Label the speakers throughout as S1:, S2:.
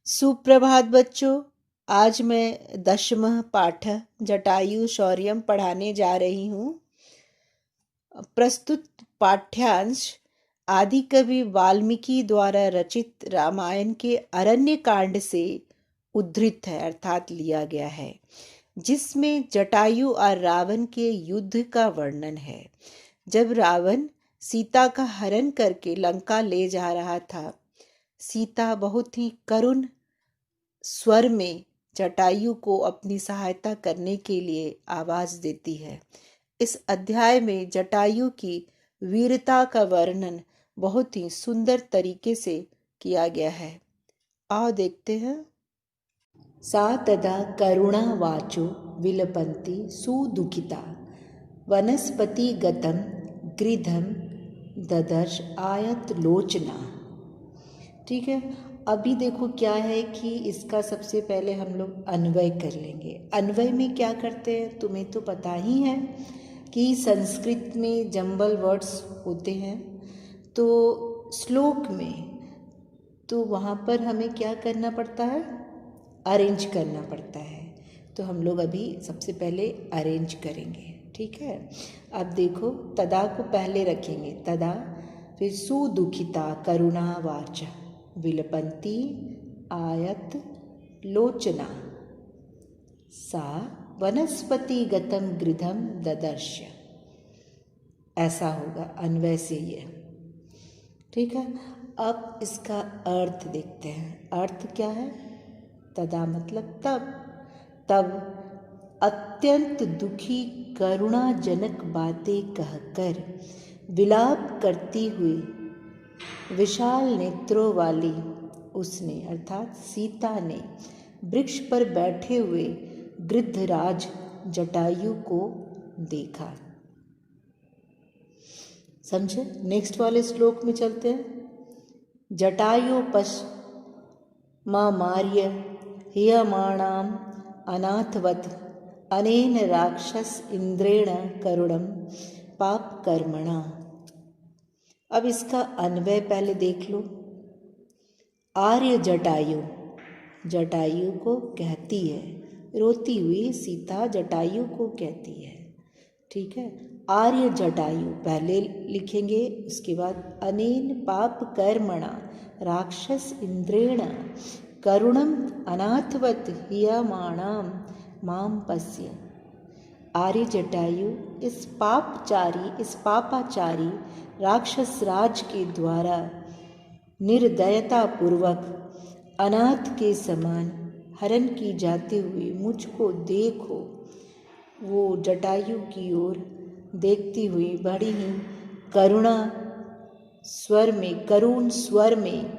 S1: सुप्रभात बच्चों। आज मैं 10वां पाठ जटायु शौर्यम पढ़ाने जा रही हूँ। प्रस्तुत पाठ्यांश आदिकवि वाल्मीकि द्वारा रचित रामायण के अरण्य कांड से उद्धृत है अर्थात लिया गया है, जिसमें जटायु और रावण के युद्ध का वर्णन है। जब रावण सीता का हरण करके लंका ले जा रहा था, सीता बहुत ही करुण स्वर में जटायु को अपनी सहायता करने के लिए आवाज देती है। इस अध्याय में जटायु की वीरता का वर्णन बहुत ही सुंदर तरीके से किया गया है। आओ देखते हैं। सा तदा करुणा वाचो विलपन्ति सुदुखिता वनस्पति गतम गृधम ददर्श आयत लोचना। ठीक है, अभी देखो क्या है कि इसका सबसे पहले हम लोग अन्वय कर लेंगे। अन्वय में क्या करते हैं तुम्हें तो पता ही है कि संस्कृत में जंबल वर्ड्स होते हैं, तो श्लोक में तो वहाँ पर हमें क्या करना पड़ता है, अरेंज करना पड़ता है। तो हम लोग अभी सबसे पहले अरेंज करेंगे। ठीक है, अब देखो तदा को पहले रखेंगे, तदा, फिर सुदुखिता करुणा वाचा विलपन्ति आयत लोचना सा वनस्पति गतम गृधम ददर्श। ऐसा होगा अन्वय से ये। ठीक है, अब इसका अर्थ देखते हैं। अर्थ क्या है? तदा मतलब तब। तब अत्यंत दुखी करुणाजनक बातें कहकर विलाप करती हुई विशाल नेत्रों वाली उसने अर्थात सीता ने वृक्ष पर बैठे हुए गृद्धराज जटायु को देखा। समझे? नेक्स्ट वाले श्लोक में चलते हैं। जटायु मार्य हियमाणाम अनाथवत अनेन राक्षस इंद्रेण करुणम पाप कर्मणा। अब इसका अन्वय पहले देख लो। आर्य जटायु, जटायु को कहती है, रोती हुई सीता जटायु को कहती है। ठीक है, आर्य जटायु पहले लिखेंगे, उसके बाद अनेन पाप कर्मणा राक्षस इंद्रेण करुणम अनाथवत हियमाणाम माम पश्य। आर्य जटायु इस पापाचारी राक्षस राज के द्वारा निर्दयता पूर्वक अनाथ के समान हरण की जाते हुए मुझको देखो। वो जटायु की ओर देखती हुई बड़ी ही करुण स्वर में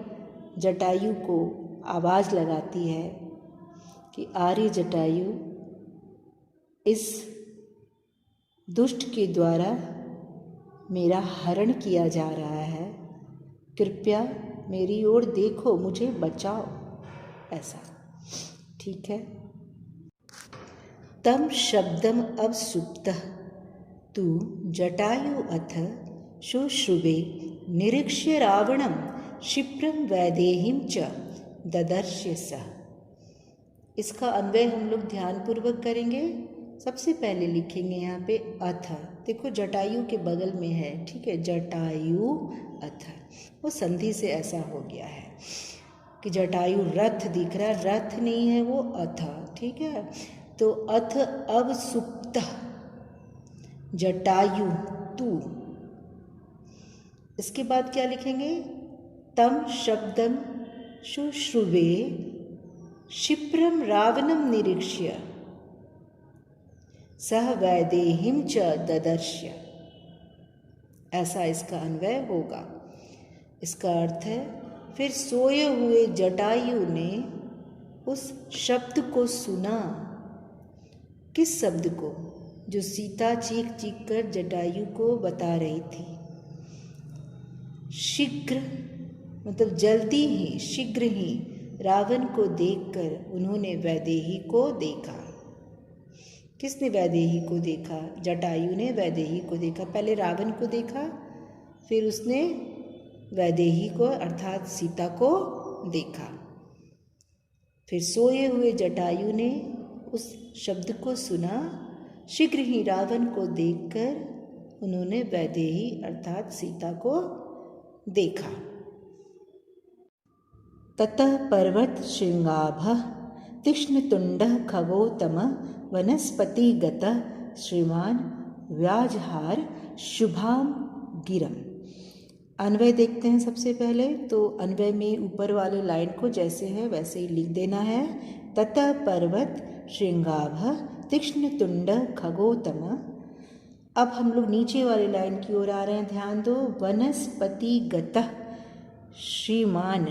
S1: जटायु को आवाज लगाती है कि आर्य जटायु, इस दुष्ट के द्वारा मेरा हरण किया जा रहा है, कृपया मेरी ओर देखो, मुझे बचाओ। ऐसा। ठीक है। तम शब्दम अवसुप्तः तु जटायु अथ शुश्रुवे निरीक्ष्य रावणम क्षिप्रम वैदेहीम च ददर्श्य स। इसका अन्वय हम लोग ध्यानपूर्वक करेंगे। सबसे पहले लिखेंगे यहाँ पे अथ। देखो जटायु के बगल में है, ठीक है, जटायु अथ। वो संधि से ऐसा हो गया है कि जटायु रथ दिख रहा है, रथ नहीं है वो अथ। ठीक है, तो अथ अवसुप्त जटायु तू। इसके बाद क्या लिखेंगे? तम शब्दम शुश्रुवे क्षिप्रम रावणम निरीक्ष्य सह वैदेहीम च ददर्श्य। ऐसा इसका अन्वय होगा। इसका अर्थ है, फिर सोए हुए जटायु ने उस शब्द को सुना। किस शब्द को? जो सीता चीख चीख कर जटायु को बता रही थी। शीघ्र मतलब जल्दी ही, शीघ्र ही रावण को देखकर उन्होंने वैदेही को देखा। किसने वैदेही को देखा? जटायु ने वैदेही को देखा। पहले रावण को देखा, फिर उसने वैदेही को अर्थात सीता को देखा। फिर सोए हुए जटायु ने उस शब्द को सुना। शीघ्र ही रावण को देखकर उन्होंने वैदेही अर्थात सीता को देखा। ततः पर्वत शृंगाभः तीक्ष्णतुंडः खगोतमः वनस्पतिगतः श्रीमान व्याजहार शुभाम गिरम। अन्वय देखते हैं सबसे पहले। तो अन्वय में ऊपर वाले लाइन को जैसे है वैसे ही लिख देना है। ततः पर्वत शृंगाभः तीक्ष्णतुंडः खगोतमः। अब हम लोग नीचे वाले लाइन की ओर आ रहे हैं, ध्यान दो। वनस्पतिगतः श्रीमान।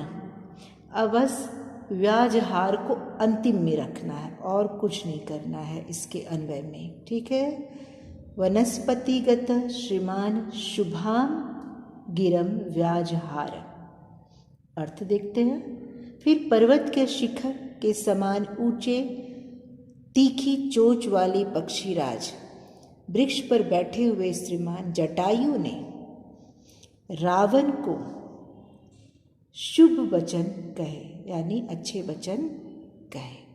S1: अब बस व्याजहार को अंतिम में रखना है और कुछ नहीं करना है इसके अन्वय में, ठीक है। वनस्पतिगतः श्रीमान शुभाम गिरम व्याजहार। अर्थ देखते हैं। फिर पर्वत के शिखर के समान ऊंचे तीखी चोंच वाले पक्षीराज वृक्ष पर बैठे हुए श्रीमान जटायु ने रावण को शुभ वचन कहे, यानी अच्छे वचन कहे।